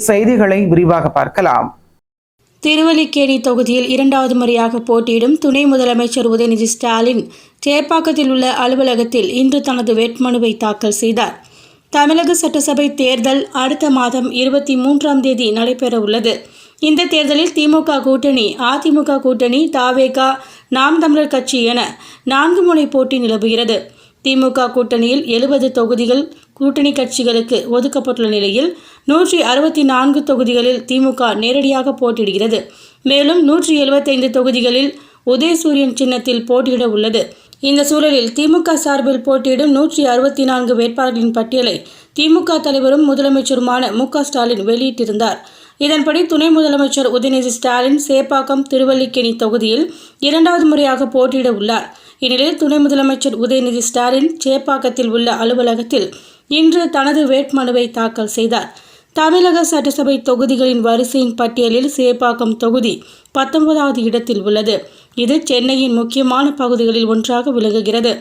செய்திகளை விரிவாக பார்க்கலாம். திருவல்லிக்கேணி தொகுதியில் இரண்டாவது முறையாக போட்டியிடும் துணை முதலமைச்சர் உதயநிதி ஸ்டாலின் சேப்பாக்கத்தில் உள்ள அலுவலகத்தில் இன்று தனது வேட்புமனுவை தாக்கல் செய்தார். தமிழக சட்டசபை தேர்தல் அடுத்த மாதம் 23ஆம் தேதி நடைபெற உள்ளது. இந்த தேர்தலில் திமுக கூட்டணி, அதிமுக கூட்டணி, தவேக, நாம் தமிழர் கட்சி என 4 முனை போட்டி நிலவுகிறது. திமுக கூட்டணியில் 70 தொகுதிகள் கூட்டணி கட்சிகளுக்கு ஒதுக்கப்பட்டுள்ள நிலையில் 164 தொகுதிகளில் திமுக நேரடியாக போட்டியிடுகிறது. மேலும் 175 தொகுதிகளில் உதயசூரியன் சின்னத்தில் போட்டியிட உள்ளது. இந்த சூழலில் திமுக சார்பில் போட்டியிடும் 164 வேட்பாளர்களின் பட்டியலை திமுக தலைவரும் முதலமைச்சருமான மு.க. ஸ்டாலின் வெளியிட்டிருந்தார். இதன்படி துணை முதலமைச்சர் உதயநிதி ஸ்டாலின் சேப்பாக்கம், திருவல்லிக்கேணி தொகுதியில் இரண்டாவது முறையாக போட்டியிட உள்ளார். இந்நிலையில் துணை முதலமைச்சர் உதயநிதி ஸ்டாலின் சேப்பாக்கத்தில் உள்ள அலுவலகத்தில் இன்று தனது வேட்புமனுவை தாக்கல் செய்தார். தமிழக சட்டசபை தொகுதிகளின் வரிசையின் பட்டியலில் சேப்பாக்கம் தொகுதி 19வது இடத்தில் உள்ளது. இது சென்னையின் முக்கியமான பகுதிகளில் ஒன்றாக விளங்குகிறது.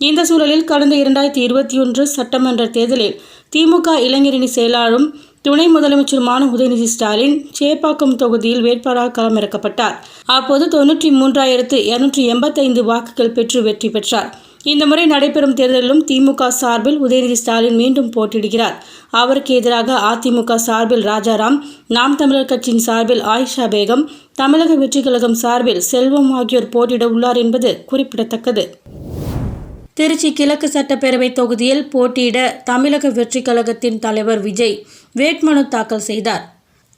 இந்த சூழலில் கடந்த 2021 சட்டமன்ற தேர்தலில் திமுக இளைஞரணி செயலாளரும் துணை முதலமைச்சருமான உதயநிதி ஸ்டாலின் சேப்பாக்கம் தொகுதியில் வேட்பாளராக களமிறக்கப்பட்டார். அப்போது 93,285 வாக்குகள் பெற்று வெற்றி பெற்றார். இந்த முறை நடைபெறும் தேர்தலிலும் திமுக சார்பில் உதயநிதி ஸ்டாலின் மீண்டும் போட்டியிடுகிறார். அவருக்கு எதிராக அதிமுக சார்பில் ராஜாராம், நாம் தமிழர் கட்சியின் சார்பில் ஆயிஷா பேகம், தமிழக வெற்றிக் கழகம் சார்பில் செல்வம் ஆகியோர் போட்டியிட உள்ளார் என்பது குறிப்பிடத்தக்கது. திருச்சி கிழக்கு சட்டப்பேரவை தொகுதியில் போட்டியிட தமிழக வெற்றிக் கழகத்தின் தலைவர் விஜய் வேட்புமனு தாக்கல் செய்தார்.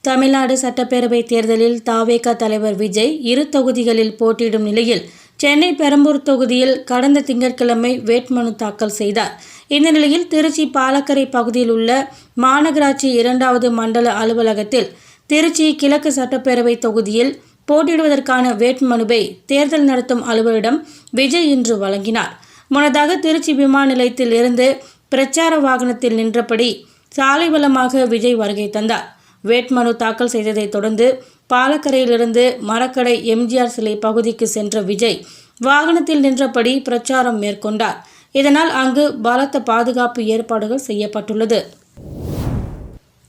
தமிழ்நாடு சட்டப்பேரவை தேர்தலில் தவேக தலைவர் விஜய் 2 தொகுதிகளில் போட்டியிடும் நிலையில் சென்னை பெரம்பூர் தொகுதியில் கடந்த திங்கட்கிழமை வேட்புமனு தாக்கல் செய்தார். இந்த நிலையில் திருச்சி பாலக்கரை பகுதியில் உள்ள மாநகராட்சி 2வது மண்டல அலுவலகத்தில் திருச்சி கிழக்கு சட்டப்பேரவை தொகுதியில் போட்டியிடுவதற்கான வேட்புமனுவை தேர்தல் நடத்தும் அலுவலரிடம் விஜய் இன்று வழங்கினார். முன்னதாக திருச்சி விமான நிலையத்தில் இருந்து பிரச்சார வாகனத்தில் நின்றபடி சாலை வலமாக விஜய் வருகை தந்தார். வேட்புமனு தாக்கல் செய்ததை தொடர்ந்து பாலக்கரையிலிருந்து மரக்கடை எம்ஜிஆர் சிலை பகுதிக்கு சென்ற விஜய் வாகனத்தில் நின்றபடி பிரச்சாரம் மேற்கொண்டார். இதனால் அங்கு பலத்த பாதுகாப்பு ஏற்பாடுகள் செய்யப்பட்டுள்ளது.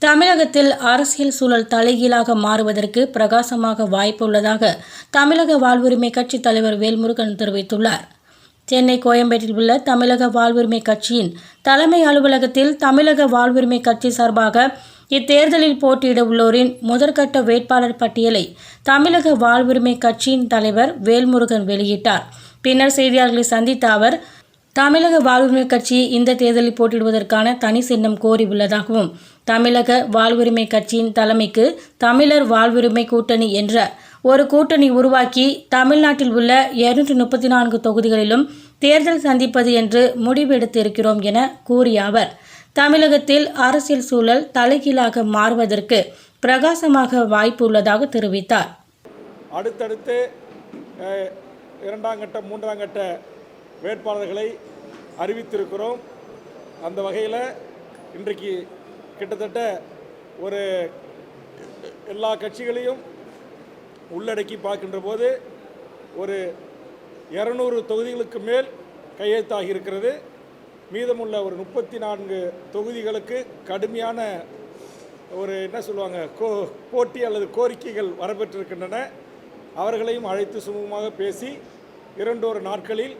தமிழகத்தில் அரசியல் சூழல் தலைகீழாக மாறுவதற்கு பிரகாசமாக வாய்ப்பு உள்ளதாக தமிழக வாழ்வுரிமை கட்சி தலைவர் வேல்முருகன் தெரிவித்துள்ளார். சென்னை கோயம்பேட்டில் உள்ள தமிழக வாழ்வுரிமை கட்சியின் தலைமை அலுவலகத்தில் தமிழக வாழ்வுரிமை கட்சி சார்பாக இத்தேர்தலில் போட்டியிட உள்ளோரின் முதற்கட்ட வேட்பாளர் பட்டியலை தமிழக வாழ்வுரிமை கட்சியின் தலைவர் வேல்முருகன் வெளியிட்டார். பின்னர் செய்தியாளர்களை சந்தித்த அவர், தமிழக வாழ்வுரிமை கட்சி இந்த தேர்தலில் போட்டியிடுவதற்கான தனி சின்னம் கோரியுள்ளதாகவும், தமிழக வாழ்வுரிமை கட்சியின் தலைமைக்கு தமிழர் வாழ்வுரிமை கூட்டணி என்ற ஒரு கூட்டணி உருவாக்கி தமிழ்நாட்டில் உள்ள 234 தொகுதிகளிலும் தேர்தல் சந்திப்பது என்று முடிவெடுத்திருக்கிறோம் என கூறிய அவர், தமிழகத்தில் அரசியல் சூழல் தலைகீழாக மாறுவதற்கு பிரகாசமாக வாய்ப்பு உள்ளதாக தெரிவித்தார். அடுத்தடுத்து 2ஆம் கட்ட 3ஆம் கட்ட வேட்பாளர்களை அறிவித்திருக்கிறோம். அந்த வகையில் இன்றைக்கு கிட்டத்தட்ட ஒரு எல்லா கட்சிகளையும் உள்ளடக்கி பார்க்கின்ற போது ஒரு 200 தொகுதிகளுக்கு மேல் கையெழுத்தாகி இருக்கிறது. மீதமுள்ள ஒரு 34 தொகுதிகளுக்கு கடுமையான ஒரு என்ன சொல்லுவாங்க போட்டி அல்லது கோரிக்கைகள் வரப்பெற்றிருக்கின்றன. அவர்களையும் அழைத்து சுமூகமாக பேசி 2 நாட்களில்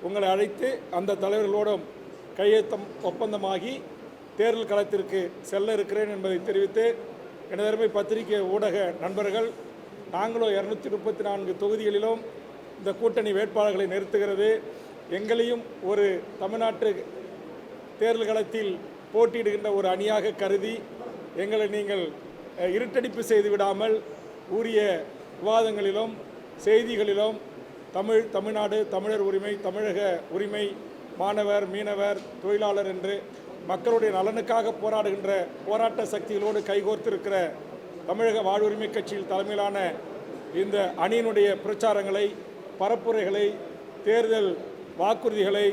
உங்களை அழைத்து அந்த தலைவர்களோடும் கையெழுத்தம் ஒப்பந்தமாகி தேர்தல் களத்திற்கு செல்ல இருக்கிறேன் என்பதை தெரிவித்து, எனதருமை பத்திரிகை ஊடக நண்பர்கள், நாங்களும் 234 தொகுதிகளிலும் இந்த கூட்டணி வேட்பாளர்களை நிறுத்துகிறது. எங்களையும் ஒரு தமிழ்நாட்டு தேர்தல் களத்தில் போட்டியிடுகின்ற ஒரு அணியாக கருதி எங்களை நீங்கள் இருட்டடிப்பு செய்து விடாமல் உரிய விவாதங்களிலும் செய்திகளிலும் தமிழ்நாடு, தமிழர் உரிமை, தமிழக உரிமை, மாணவர், மீனவர், தொழிலாளர் என்று மக்களுடைய நலனுக்காக போராடுகின்ற போராட்ட சக்திகளோடு கைகோர்த்திருக்கிற தமிழக வாழ்வுரிமை கட்சியில் தலைமையிலான இந்த அணியினுடைய பிரச்சாரங்களை, பரப்புரைகளை, தேர்தல் வாக்குறுதிகளை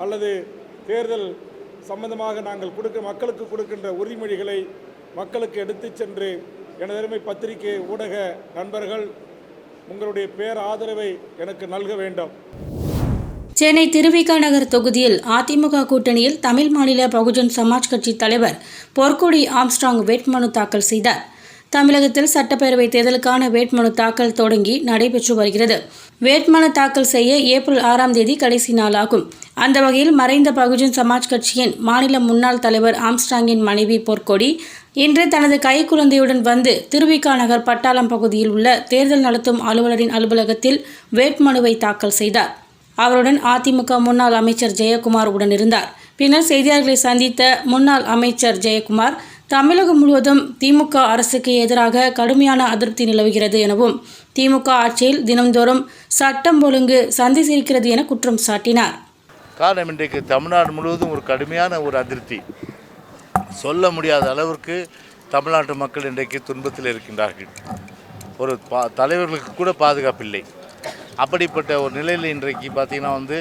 அல்லது தேர்தல் சம்பந்தமாக நாங்கள் மக்களுக்கு கொடுக்கின்ற உறுதிமொழிகளை மக்களுக்கு எடுத்துச் சென்று எனதருமை பத்திரிகை ஊடக நண்பர்கள் உங்களுடைய பேர் ஆதரவை எனக்கு நல்க வேண்டும். சென்னை திருவிக நகர் தொகுதியில் அதிமுக கூட்டணியில் தமிழ் மாநில பகுஜன் சமாஜ் கட்சி தலைவர் பொற்கொடி ஆம்ஸ்ட்ராங் வேட்புமனு தாக்கல் செய்தார். தமிழகத்தில் சட்டப்பேரவை தேர்தலுக்கான வேட்புமனு தாக்கல் தொடங்கி நடைபெற்று வருகிறது. வேட்புமனு தாக்கல் செய்ய ஏப்ரல் 6ஆம் தேதி கடைசி நாளாகும். அந்த வகையில் மறைந்த பகுஜன் சமாஜ் கட்சியின் மாநில முன்னாள் தலைவர் ஆம்ஸ்ட்ராங்கின் மனைவி பொற்கொடி இன்று தனது கைக்குழந்தையுடன் வந்து திருவிக நகர் பட்டாளம் பகுதியில் உள்ள தேர்தல் நடத்தும் அலுவலரின் அலுவலகத்தில் வேட்புமனுவை தாக்கல் செய்தார். அவருடன் அதிமுக முன்னாள் அமைச்சர் ஜெயக்குமார் உடனிருந்தார். பின்னர் செய்தியாளர்களை சந்தித்த முன்னாள் அமைச்சர் ஜெயக்குமார், தமிழகம் முழுவதும் திமுக அரசுக்கு எதிராக கடுமையான அதிருப்தி நிலவுகிறது எனவும், திமுக ஆட்சியில் தினந்தோறும் சட்டம் ஒழுங்கு சந்தி சிரிக்கிறது என குற்றம் சாட்டினார். காரணம், இன்றைக்கு தமிழ்நாடு முழுவதும் ஒரு கடுமையான ஒரு அதிருப்தி, சொல்ல முடியாத அளவிற்கு தமிழ்நாட்டு மக்கள் இன்றைக்கு துன்பத்தில் இருக்கின்றார்கள். ஒரு தலைவர்களுக்கு கூட பாதுகாப்பில்லை. அப்படிப்பட்ட ஒரு நிலையில் இன்றைக்கு பார்த்திங்கன்னா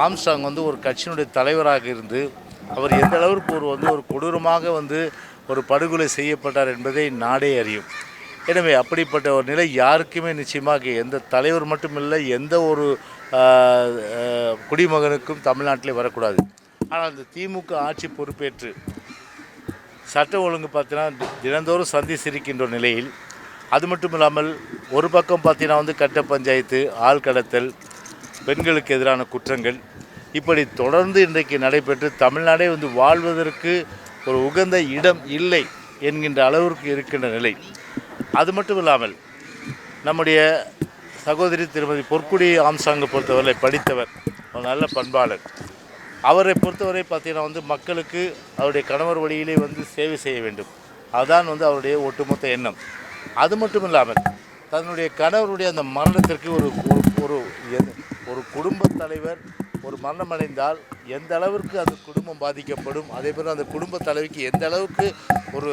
ஆம்ஸ்ட்ராங் ஒரு கட்சியினுடைய தலைவராக இருந்து அவர் எந்த அளவிற்கு ஒரு கொடூரமாக ஒரு படுகொலை செய்யப்பட்டார் என்பதை நாடே அறியும். எனவே அப்படிப்பட்ட ஒரு நிலை யாருக்குமே நிச்சயமாக எந்த தலைவர் மட்டுமில்லை, எந்த ஒரு குடிமகனுக்கும் தமிழ்நாட்டிலே வரக்கூடாது. ஆனால் இந்த திமுக ஆட்சி பொறுப்பேற்று சட்ட ஒழுங்கு பார்த்தீங்கன்னா தினந்தோறும் சந்தி சிரிக்கின்ற நிலையில், அது மட்டும் இல்லாமல் ஒரு பக்கம் பார்த்தீங்கன்னா கட்ட பஞ்சாயத்து, ஆள் கடத்தல், பெண்களுக்கு எதிரான குற்றங்கள் இப்படி தொடர்ந்து இன்றைக்கு நடைபெற்று தமிழ்நாடே வாழ்வதற்கு ஒரு உகந்த இடம் இல்லை என்கின்ற அளவிற்கு இருக்கின்ற நிலை. அது மட்டும் இல்லாமல் நம்முடைய சகோதரி திருமதி பொற்கொடி ஆம்ஸ்ட்ராங்கை பொறுத்தவரை படித்தவர், ஒரு நல்ல பண்பாளர். அவரை பொறுத்தவரை பார்த்தீங்கன்னா மக்களுக்கு அவருடைய கணவர் வழியிலே சேவை செய்ய வேண்டும். அதுதான் அவருடைய ஒட்டுமொத்த எண்ணம். அது மட்டும் இல்லாமல் தன்னுடைய கணவருடைய அந்த மரணத்திற்கு ஒரு குடும்ப தலைவர் ஒரு மரணம் அடைந்தால் எந்த அளவிற்கு அந்த குடும்பம் பாதிக்கப்படும், அதே போல் அந்த குடும்ப தலைவிக்கு எந்த அளவுக்கு ஒரு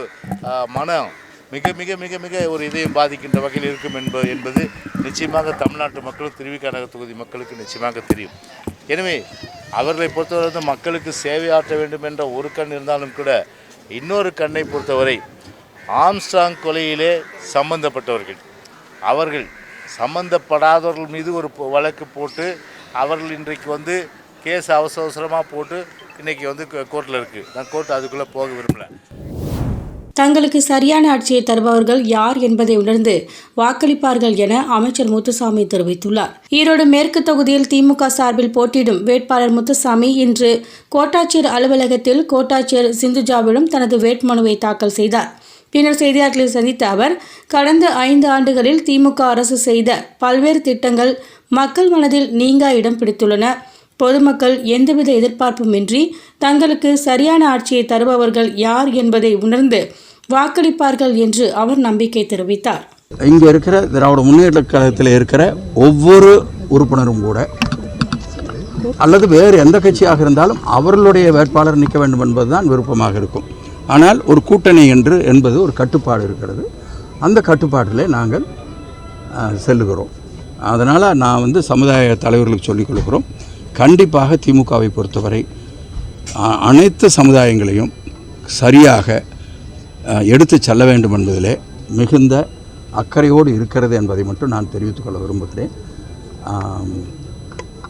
மனம் மிக மிக மிக மிக ஒரு இதயம் பாதிக்கின்ற வகையில் இருக்கும் என்பது நிச்சயமாக தமிழ்நாட்டு மக்களும் திருவிக நகர் தொகுதி மக்களுக்கு நிச்சயமாக தெரியும். எனவே அவர்களை பொறுத்தவரை மக்களுக்கு சேவையாற்ற வேண்டும் என்ற ஒரு கண் இருந்தாலும் கூட, இன்னொரு கண்ணை பொறுத்தவரை ஆம்ஸ்ட்ராங் கொலையிலே சம்பந்தப்பட்டவர்கள், அவர்கள் சம்பந்தப்படாதவர்கள் மீது ஒரு வழக்கு போட்டு அவர்கள் இன்றைக்கு கேஸ் அவசரமாக போட்டு இன்றைக்கி கோர்ட்டில் இருக்குது. நான் கோர்ட் அதுக்குள்ளே போக விரும்பலை. தங்களுக்கு சரியான ஆட்சியை தருபவர்கள் யார் என்பதை உணர்ந்து வாக்களிப்பார்கள் என அமைச்சர் முத்துசாமி தெரிவித்துள்ளார். ஈரோடு மேற்கு தொகுதியில் திமுக சார்பில் போட்டியிடும் வேட்பாளர் முத்துசாமி இன்று கோட்டாட்சியர் அலுவலகத்தில் கோட்டாட்சியர் சிந்துஜாவிடம் தனது வேட்புமனுவை தாக்கல் செய்தார். பின்னர் செய்தியாளர்களை சந்தித்த அவர், கடந்த 5 ஆண்டுகளில் திமுக அரசு செய்த பல்வேறு திட்டங்கள் மக்கள் மனதில் நீங்கா இடம் பிடித்துள்ளன. பொதுமக்கள் எந்தவித எதிர்பார்ப்புமின்றி தங்களுக்கு சரியான ஆட்சியை தருபவர்கள் யார் என்பதை உணர்ந்து வாக்களிப்பார்கள் என்று அவர் நம்பிக்கை தெரிவித்தார். இங்கே இருக்கிற திராவிட முன்னேற்ற கழகத்தில் இருக்கிற ஒவ்வொரு உறுப்பினரும் கூட அல்லது வேறு எந்த கட்சியாக இருந்தாலும் அவர்களுடைய வேட்பாளர் நிற்க வேண்டும் என்பதுதான் விருப்பமாக இருக்கும். ஆனால் ஒரு கூட்டணி என்பது ஒரு கட்டுப்பாடு இருக்கிறது. அந்த கட்டுப்பாட்டிலே நாங்கள் செல்லுகிறோம். அதனால் நான் சமுதாய தலைவர்களுக்கு சொல்லிக் கொடுக்குறோம், கண்டிப்பாக திமுகவை பொறுத்தவரை அனைத்து சமுதாயங்களையும் சரியாக எடுத்து செல்ல வேண்டும் என்பதிலே மிகுந்த அக்கறையோடு இருக்கிறது என்பதை மட்டும் நான் தெரிவித்துக்கொள்ள விரும்புகிறேன்.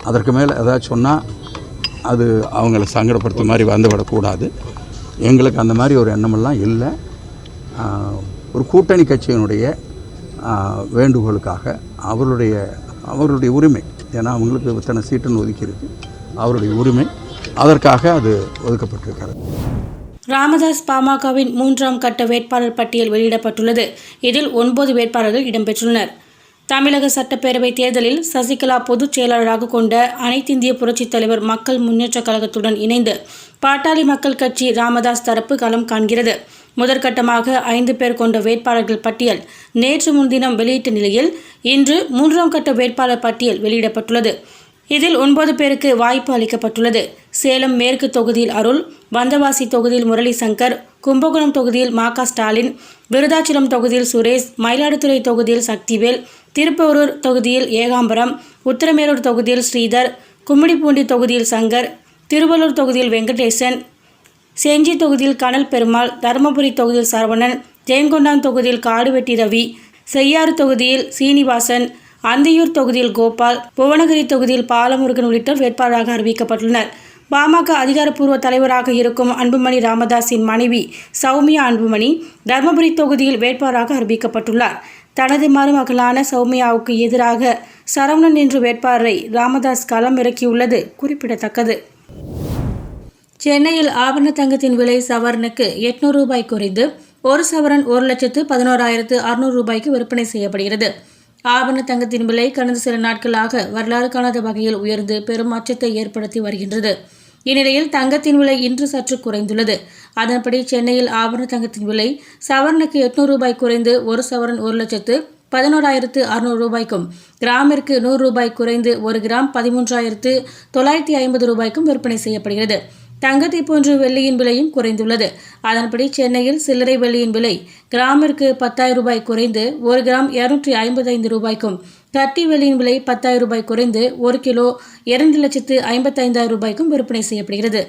அதற்கு மேலே ஏதாவது சொன்னால் அது அவங்கள சங்கடப்படுத்த மாதிரி வந்துவிடக்கூடாது. எங்களுக்கு அந்த மாதிரி ஒரு எண்ணமெல்லாம் இல்லை. ஒரு கூட்டணி கட்சியினுடைய வேண்டுகோளுக்காக அவருடைய உரிமை, ஏன்னா அவங்களுக்கு இத்தனை சீட்டுன்னு ஒதுக்கியிருக்கு, அவருடைய உரிமை, அதற்காக அது ஒதுக்கப்பட்டிருக்கிறது. ராமதாஸ் பாமகவின் 3ஆம் கட்ட வேட்பாளர் பட்டியல் வெளியிடப்பட்டுள்ளது. இதில் 9 வேட்பாளர்கள் இடம்பெற்றுள்ளனர். தமிழக சட்டப்பேரவை தேர்தலில் சசிகலா பொதுச் செயலாளராக கொண்ட அனைத்திந்திய புரட்சித் தலைவர் மக்கள் முன்னேற்றக் கழகத்துடன் இணைந்து பாட்டாளி மக்கள் கட்சி ராமதாஸ் தரப்பு களம் காண்கிறது. முதற்கட்டமாக 5 பேர் கொண்ட வேட்பாளர்கள் பட்டியல் நேற்று முன்தினம் வெளியிட்ட நிலையில் இன்று 3ஆம் கட்ட வேட்பாளர் பட்டியல் வெளியிடப்பட்டுள்ளது. இதில் 9 பேருக்கு வாய்ப்பு அளிக்கப்பட்டுள்ளது. சேலம் மேற்கு தொகுதியில் அருள், வந்தவாசி தொகுதியில் முரளி சங்கர், கும்பகோணம் தொகுதியில் மா.க. ஸ்டாலின், விருதாச்சலம் தொகுதியில் சுரேஷ், மயிலாடுதுறை தொகுதியில் சக்திவேல், திருப்போரூர் தொகுதியில் ஏகாம்பரம், உத்திரமேரூர் தொகுதியில் ஸ்ரீதர், கும்மிடிப்பூண்டி தொகுதியில் சங்கர், திருவள்ளூர் தொகுதியில் வெங்கடேசன், செஞ்சி தொகுதியில் கனல் பெருமாள், தருமபுரி தொகுதியில் சரவணன், ஜெயங்கொண்டான் தொகுதியில் காடுவெட்டி ரவி, செய்யாறு தொகுதியில் சீனிவாசன், அந்தியூர் தொகுதியில் கோபால், புவனகிரி தொகுதியில் பாலமுருகன் உள்ளிட்டோர் வேட்பாளராக அறிவிக்கப்பட்டுள்ளனர். பாமக அதிகாரப்பூர்வ தலைவராக இருக்கும் அன்புமணி ராமதாஸின் மனைவி சௌமியா அன்புமணி தர்மபுரி தொகுதியில் வேட்பாளராக அறிவிக்கப்பட்டுள்ளார். தனது மருமகளான சௌமியாவுக்கு எதிராக சரவணன் என்ற வேட்பாளரை ராமதாஸ் களம் இறக்கியுள்ளது குறிப்பிடத்தக்கது. சென்னையில் ஆபரண தங்கத்தின் விலை சவரனுக்கு 800 ரூபாய் குறைந்து 1 சவரன் 1,11,600 ரூபாய்க்கு விற்பனை செய்யப்படுகிறது. ஆபரண தங்கத்தின் விலை கடந்த சில நாட்களாக வரலாறு காணாத வகையில் உயர்ந்து பெரும் அச்சத்தை ஏற்படுத்தி வருகின்றது. இந்நிலையில் தங்கத்தின் விலை இன்று சற்று குறைந்துள்ளது. அதன்படி சென்னையில் ஆபரண தங்கத்தின் விலை சவரனுக்கு 800 ரூபாய் குறைந்து 1 சவரன் 1,11,600 ரூபாய்க்கும், கிராமிற்கு 100 ரூபாய் குறைந்து 1 கிராம் 13,950 ரூபாய்க்கும் விற்பனை செய்யப்படுகிறது. தங்கத்தை போன்று வெள்ளியின் விலையும் குறைந்துள்ளது. அதன்படி சென்னையில் சில்லறை வெள்ளியின் விலை கிராமிற்கு 10,000 ரூபாய் குறைந்து 1 கிராம் 255 ரூபாய்க்கும், கட்டி வெள்ளியின் விலை 10,000 ரூபாய் குறைந்து 1 கிலோ 2,55,000 ரூபாய்க்கும் விற்பனை செய்யப்படுகிறது.